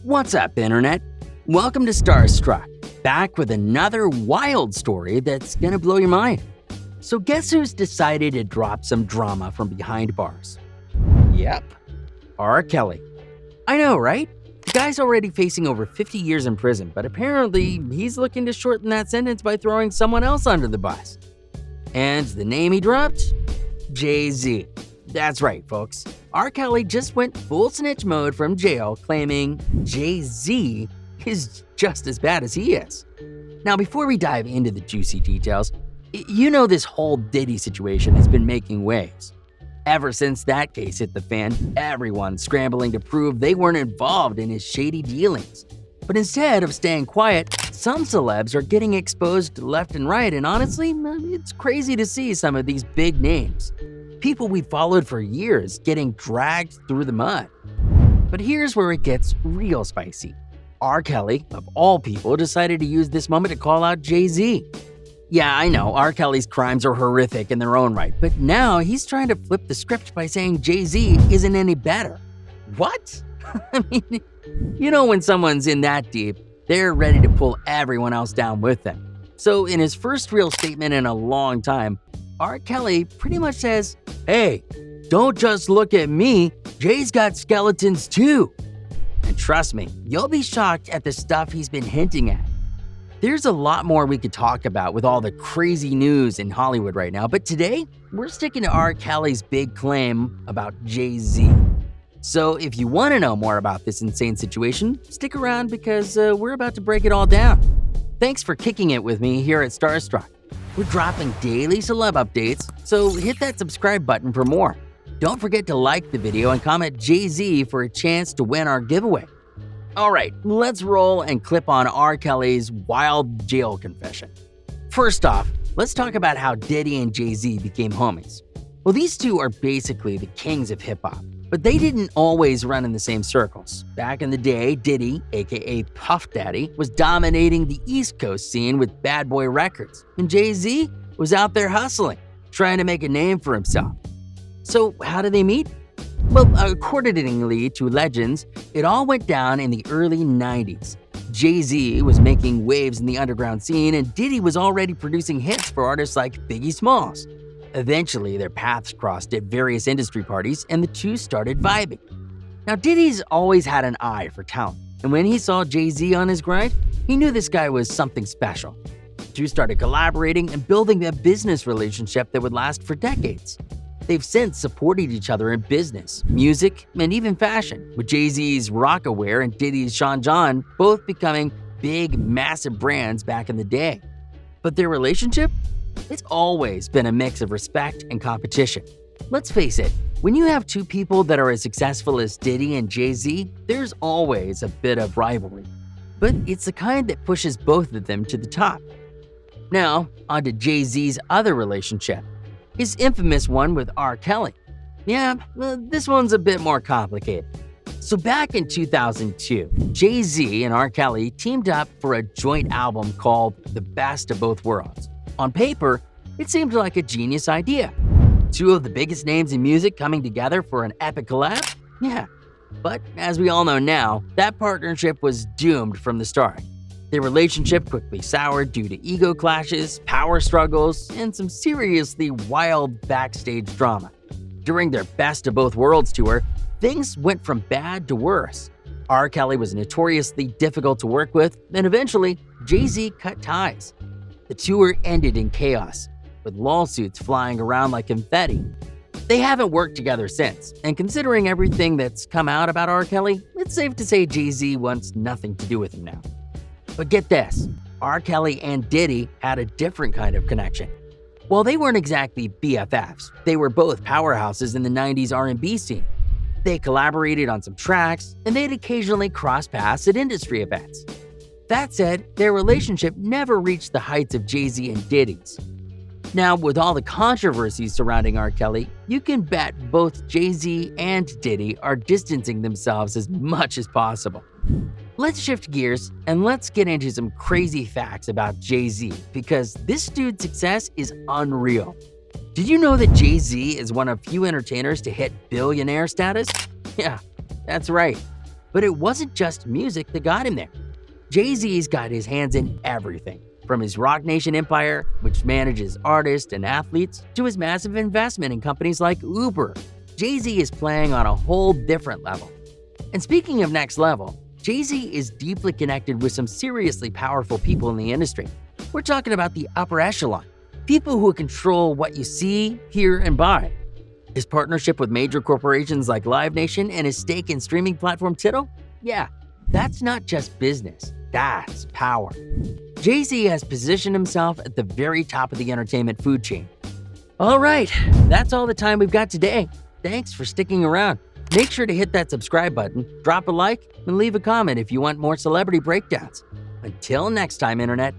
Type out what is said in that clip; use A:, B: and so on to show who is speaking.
A: What's up, Internet? Welcome to Starstruck, back with another wild story that's gonna blow your mind. So guess who's decided to drop some drama from behind bars? Yep, R. Kelly. I know, right? The guy's already facing over 50 years in prison, but apparently he's looking to shorten that sentence by throwing someone else under the bus. And the name he dropped? Jay-Z. That's right, folks. R. Kelly just went full snitch mode from jail, claiming Jay-Z is just as bad as he is. Now, before we dive into the juicy details, you know this whole Diddy situation has been making waves. Ever since that case hit the fan, everyone's scrambling to prove they weren't involved in his shady dealings. But instead of staying quiet, some celebs are getting exposed left and right, and honestly, it's crazy to see some of these big names, people we followed for years, getting dragged through the mud. But here's where it gets real spicy. R. Kelly, of all people, decided to use this moment to call out Jay-Z. Yeah, I know, R. Kelly's crimes are horrific in their own right, but now he's trying to flip the script by saying Jay-Z isn't any better. What? I mean, you know when someone's in that deep, they're ready to pull everyone else down with them. So in his first real statement in a long time, R. Kelly pretty much says, "Hey, don't just look at me, Jay's got skeletons too." And trust me, you'll be shocked at the stuff he's been hinting at. There's a lot more we could talk about with all the crazy news in Hollywood right now, but today, we're sticking to R. Kelly's big claim about Jay-Z. So if you want to know more about this insane situation, stick around because we're about to break it all down. Thanks for kicking it with me here at Starstruck. We're dropping daily celeb updates, so hit that subscribe button for more. Don't forget to like the video and comment Jay-Z for a chance to win our giveaway. Alright, let's roll and clip on R. Kelly's wild jail confession. First off, let's talk about how Diddy and Jay-Z became homies. Well, these two are basically the kings of hip-hop, but they didn't always run in the same circles. Back in the day, Diddy, aka Puff Daddy, was dominating the East Coast scene with Bad Boy Records, and Jay-Z was out there hustling, trying to make a name for himself. So how did they meet? Well, accordingly to legends, it all went down in the early 90s. Jay-Z was making waves in the underground scene, and Diddy was already producing hits for artists like Biggie Smalls. Eventually, their paths crossed at various industry parties, and the two started vibing. Now, Diddy's always had an eye for talent, and when he saw Jay-Z on his grind, he knew this guy was something special. The two started collaborating and building a business relationship that would last for decades. They've since supported each other in business, music, and even fashion, with Jay-Z's Rocawear and Diddy's Sean John both becoming big, massive brands back in the day. But their relationship? It's always been a mix of respect and competition. Let's face it, when you have two people that are as successful as Diddy and Jay-Z, there's always a bit of rivalry. But it's the kind that pushes both of them to the top. Now, on to Jay-Z's other relationship, his infamous one with R. Kelly. Yeah, this one's a bit more complicated. So back in 2002, Jay-Z and R. Kelly teamed up for a joint album called The Best of Both Worlds. On paper, it seemed like a genius idea. Two of the biggest names in music coming together for an epic collab? Yeah. But as we all know now, that partnership was doomed from the start. Their relationship quickly soured due to ego clashes, power struggles, and some seriously wild backstage drama. During their Best of Both Worlds tour, things went from bad to worse. R. Kelly was notoriously difficult to work with, and eventually, Jay-Z cut ties. The tour ended in chaos, with lawsuits flying around like confetti. They haven't worked together since, and considering everything that's come out about R. Kelly, it's safe to say Jay-Z wants nothing to do with him now. But get this, R. Kelly and Diddy had a different kind of connection. While they weren't exactly BFFs, they were both powerhouses in the 90s R&B scene. They collaborated on some tracks, and they'd occasionally cross paths at industry events. That said, their relationship never reached the heights of Jay-Z and Diddy's. Now, with all the controversies surrounding R. Kelly, you can bet both Jay-Z and Diddy are distancing themselves as much as possible. Let's shift gears and let's get into some crazy facts about Jay-Z, because this dude's success is unreal. Did you know that Jay-Z is one of few entertainers to hit billionaire status? Yeah, that's right. But it wasn't just music that got him there. Jay-Z's got his hands in everything, from his Roc Nation empire, which manages artists and athletes, to his massive investment in companies like Uber. Jay-Z is playing on a whole different level. And speaking of next level, Jay-Z is deeply connected with some seriously powerful people in the industry. We're talking about the upper echelon, people who control what you see, hear, and buy. His partnership with major corporations like Live Nation and his stake in streaming platform Tidal? Yeah, that's not just business, that's power. Jay-Z has positioned himself at the very top of the entertainment food chain. All right, that's all the time we've got today. Thanks for sticking around. Make sure to hit that subscribe button, drop a like, and leave a comment if you want more celebrity breakdowns. Until next time, Internet.